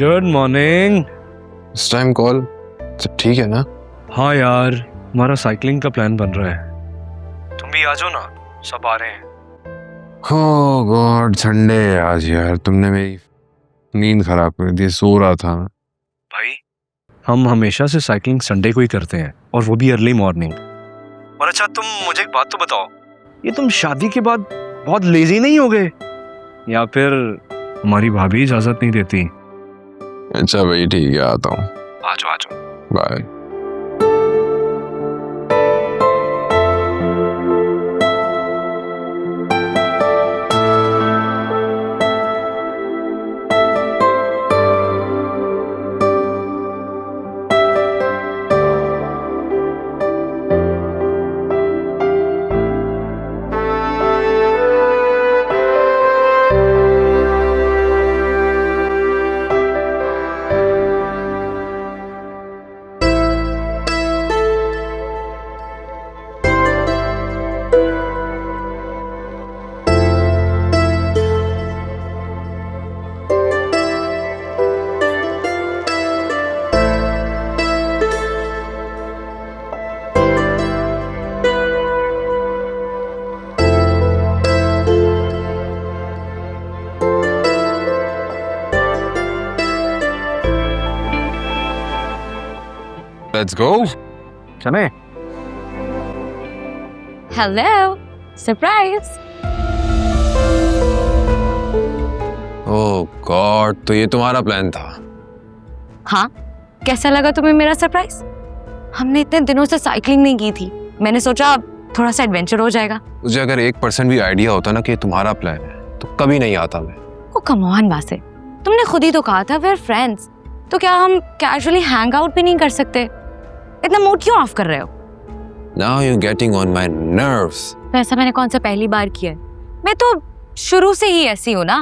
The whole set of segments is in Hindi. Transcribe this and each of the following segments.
Good morning. इस टाइम कॉल सब ठीक है ना? हाँ यार, हमारा साइकिलिंग का प्लान बन रहा है, तुम भी आ जाओ ना, सब आ रहे हैं। ओह गॉड, संडे है आज यार। तुमने मेरी नींद खराब कर दी, सो रहा था। भाई हम हमेशा से साइकिलिंग संडे को ही करते हैं, और वो भी अर्ली मॉर्निंग। और अच्छा, तुम मुझे एक बात तो बताओ, ये तुम शादी के बाद बहुत लेजी नहीं हो गए, या फिर हमारी भाभी इजाजत नहीं देती? अच्छा भाई ठीक है, आता हूँ। आ जाओ आ जाओ। बाय। Let's go. चले। Hello, surprise. ओह गॉड, तो ये तुम्हारा प्लान था? हाँ, कैसा लगा तुम्हें मेरा सरप्राइज? हमने इतने दिनों से साइकिलिंग नहीं की थी, मैंने सोचा थोड़ा सा एडवेंचर हो जाएगा। मुझे अगर 1% भी आइडिया होता ना कि ये तुम्हारा प्लान है तो कभी नहीं आता मैं। ओ कम ऑन वासे, तुमने खुद ही तो कहा था वी आर फ्रेंड्स, तो क्या हम कैजुअली हैंग आउट भी नहीं कर सकते? इतना मूड क्यों ऑफ कर रहे हो? Now you're getting on my nerves. तो ऐसा मैंने कौन सा पहली बार किया है? मैं तो शुरू से ही ऐसी हूँ ना।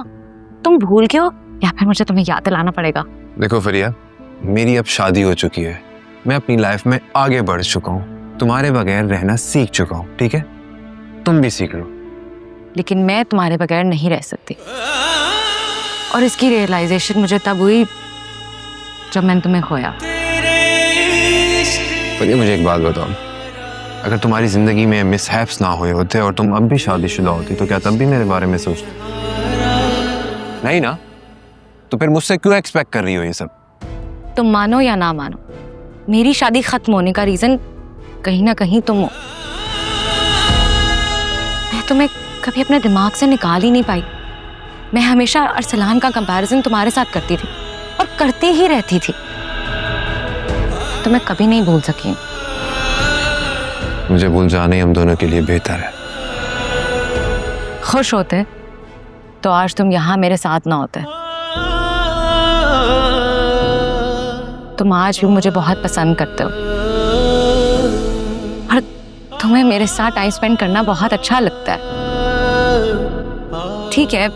तुम भूल गए हो या फिर मुझे तुम्हें याद दिलाना पड़ेगा? देखो फरिया, मेरी अब शादी हो चुकी है, मैं अपनी लाइफ में आगे बढ़ चुका हूँ, तुम्हारे बगैर रहना सीख चुका हूँ, ठीक है? तुम भी सीख लो। लेकिन मैं तुम्हारे बगैर नहीं रह सकती, और इसकी रियलाइजेशन मुझे तब हुई जब मैंने तुम्हें खोया। फरिया मुझे एक बात बताओ, अगर तुम्हारी जिंदगी में मिसहैप्स ना हुए होते और तुम अब भी शादीशुदा होती तो क्या तब भी मेरे बारे में सोचती? नहीं ना? तो फिर मुझसे क्यों एक्सपेक्ट कर रही हो ये सब? तुम मानो या ना मानो, मेरी शादी खत्म होने का रीजन कहीं ना कहीं तुम हो। मैं तुम्हें कभी अपने दिमाग से निकाल ही नहीं पाई। मैं हमेशा अरसलान का कंपैरिजन तुम्हारे साथ करती थी और करती ही रहती थी, तो मैं कभी नहीं भूल सकी। मुझे भूल जाना ही हम दोनों के लिए बेहतर है। खुश होते तो आज तुम यहाँ मेरे साथ ना होते। तुम आज भी मुझे बहुत पसंद करते हो और तुम्हें मेरे साथ टाइम स्पेंड करना बहुत अच्छा लगता है। ठीक है,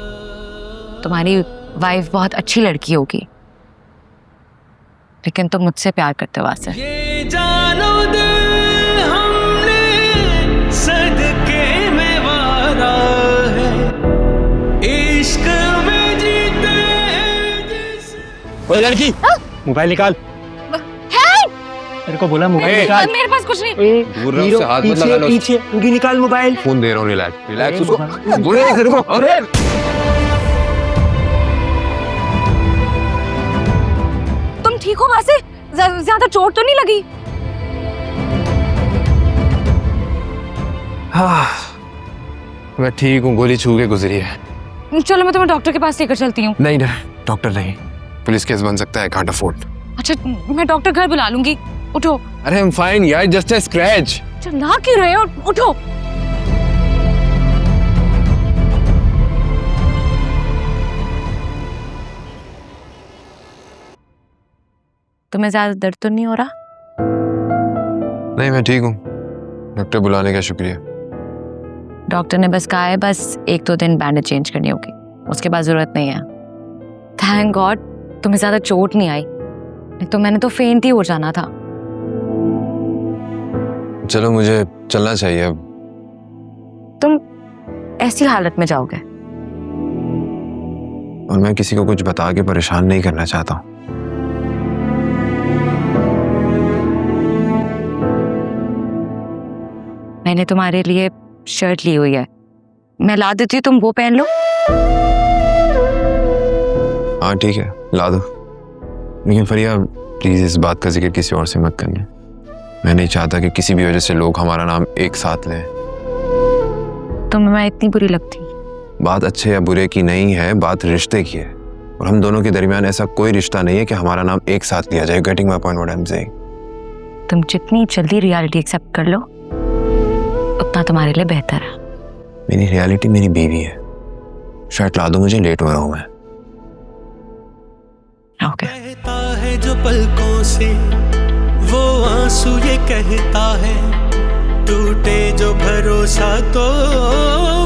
तुम्हारी वाइफ बहुत अच्छी लड़की होगी, लेकिन तुम मुझसे प्यार करते हो वासे। ये जानो दिल हमने सदके में वादा है, इश्क में जीते जिस। ओए लड़की, मोबाइल निकाल। तेरे को बोला मोबाइल निकाल। मेरे पास कुछ नहीं। दूर रहो, उससे हाथ मत लगा लो। पीछे उनकी निकाल मोबाइल। फोन दे रहा हूँ, रिलैक्स उसको। बोले तेरे को। अरे तुम ठीक हो वासे? ज्यादा चोट तो नहीं लगी? हाँ, मैं ठीक हूँ, गोली छू के गुजरी है। चलो मैं तुम्हें डॉक्टर के पास लेकर चलती हूँ। नहीं ना, डॉक्टर नहीं, पुलिस केस बन सकता है, कांट अफोर्ड। अच्छा, मैं डॉक्टर घर बुला लूंगी, उठो। अरे I'm fine यार, just a scratch। चिल्ला क्यों रहे हो? उठो। तुम्हें ज्यादा दर्द तो नहीं हो रहा? नहीं मैं ठीक हूँ, डॉक्टर बुलाने का शुक्रिया। डॉक्टर ने बस कहा है बस 1-2 दिन बैंडेज चेंज करनी होगी, उसके बाद जरूरत नहीं है। थैंक गॉड तुम्हें ज्यादा चोट नहीं आई, नहीं तो मैंने तो फेंट ही हो जाना था। चलो मुझे चलना चाहिए अब। तुम ऐसी हालत में जाओगे? और मैं किसी को कुछ बता के परेशान नहीं करना चाहता हूँ। मैंने तुम्हारे लिए शर्ट ली हुई है, मैं ला देती हूँ, तुम वो पहन लो। हाँ ठीक है, ला दो। लेकिन फरिया प्लीज इस बात का जिक्र किसी और से मत करना। मैं नहीं चाहता कि किसी भी वजह से लोग हमारा नाम एक साथ लें। तुम्हें मैं इतनी बुरी लगती? बात अच्छे या बुरे की नहीं है, बात रिश्ते की है, और हम दोनों के दरमियान ऐसा कोई रिश्ता नहीं है कि हमारा नाम एक साथ लिया जाए। Getting my point what I am saying? तुम जितनी जल्दी रियलिटी एक्सेप्ट कर लो उतना तुम्हारे लिए बेहतर है। मेरी रियलिटी मेरी बीवी है। शर्ट ला दो मुझे, लेट हो रहा हूँ मैं। ओके। कहता है जो पलकों से वो आंसू ये कहता है, टूटे जो भरोसा तो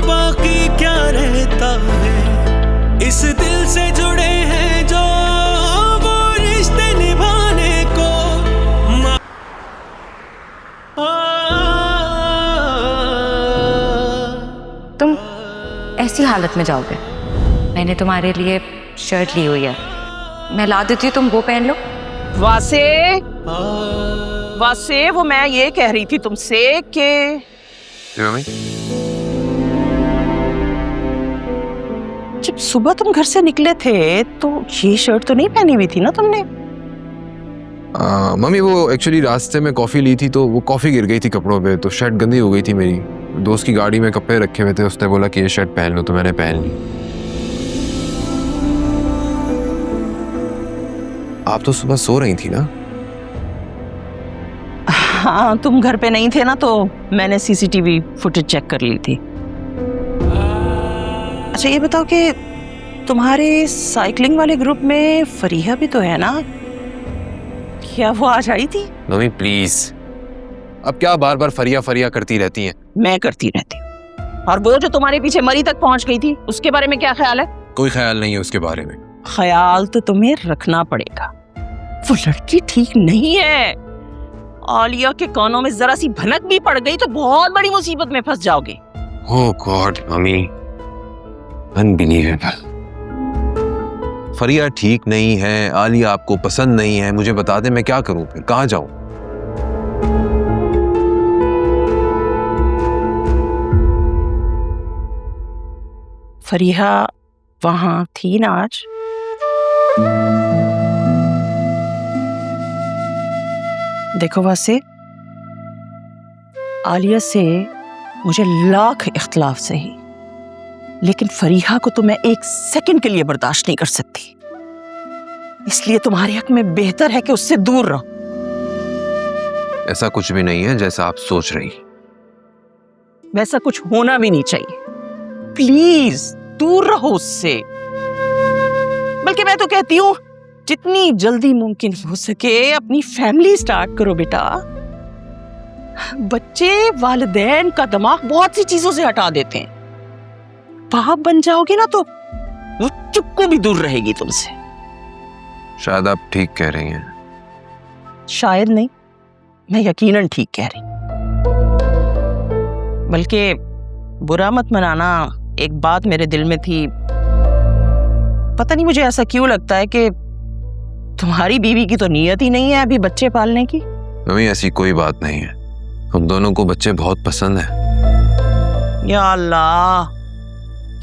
बाकी क्या रहता है। इस दिल से जुड़े हैं जो वो रिश्ते निभाने को तुम ऐसी हालत में जाओगे? मैंने तुम्हारे लिए शर्ट ली हुई है, मैं ला देती हूँ, तुम वो पहन लो। वासे, वासे, वो मैं ये कह रही थी तुमसे कि मम्मी जब सुबह तुम घर से निकले थे तो ये शर्ट तो नहीं पहनी हुई थी ना तुमने? मम्मी वो एक्चुअली रास्ते में कॉफ़ी ली थी तो वो कॉफ़ी गिर गई थी कपड़ों पे, तो शर्ट गंदी हो गई थी मेरी। दोस्त की गाड़ी में कपड़े रखे हुए थे, उसने बोला कि ये शर्ट पहन लो, तो मैंने पहन ली। आप तो सुबह सो रही थी ना? हाँ, तुम घर पे नहीं थे ना तो मैंने सीसीटीवी फुटेज चेक कर ली थी। अच्छा ये बताओ कि तुम्हारे साइकिलिंग वाले ग्रुप में फरीहा भी तो है ना? क्या वो आज आई थी? मम्मी प्लीज, अब क्या बार बार फरिया फरिया करती रहती हैं? मैं करती रहती हूँ। और वो जो तुम्हारे पीछे मरी तक पहुंच गई थी, उसके बारे में क्या ख्याल है? कोई ख्याल नहीं है उसके बारे में। ख्याल तो तुम्हें रखना पड़ेगा। वो लड़की ठीक नहीं है। आलिया के कानों में जरा सी भनक भी पड़ गई तो बहुत बड़ी मुसीबत में फंस जाओगे। ओह गॉड मम्मी, अनबिलीवेबल। फरिया ठीक नहीं है, आलिया आपको पसंद नहीं है, मुझे बता दे मैं क्या करूं, फिर कहाँ जाऊं? फरीहा वहां थी ना आज? देखो वासे, आलिया से मुझे लाख इख्तलाफ सही, लेकिन फरीहा को तो मैं एक सेकंड के लिए बर्दाश्त नहीं कर सकती। इसलिए तुम्हारे हक में बेहतर है कि उससे दूर रहो। ऐसा कुछ भी नहीं है जैसा आप सोच रही। वैसा कुछ होना भी नहीं चाहिए। प्लीज दूर रहो उससे। बल्कि मैं तो कहती हूँ जितनी जल्दी मुमकिन हो सके अपनी फैमिली स्टार्ट करो बेटा। बच्चे वालिदैन का दिमाग बहुत सी चीजों से हटा देते हैं। बाप बन जाओगे ना तो वो चुप्पू भी दूर रहेगी तुमसे। शायद आप ठीक कह रही हैं। शायद नहीं, मैं यकीनन ठीक कह रही। बल्कि बुरा मत मनाना, एक बात मेरे दिल में थी। पता नहीं मुझे ऐसा क्यों लगता है कि तुम्हारी बीवी की तो नीयत ही नहीं है अभी बच्चे पालने की। मम्मी ऐसी कोई बात नहीं है, हम दोनों को बच्चे बहुत पसंद हैं। या अल्लाह,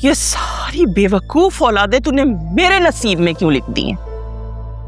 ये सारी बेवकूफ औलादें तूने मेरे नसीब में क्यों लिख दी हैं?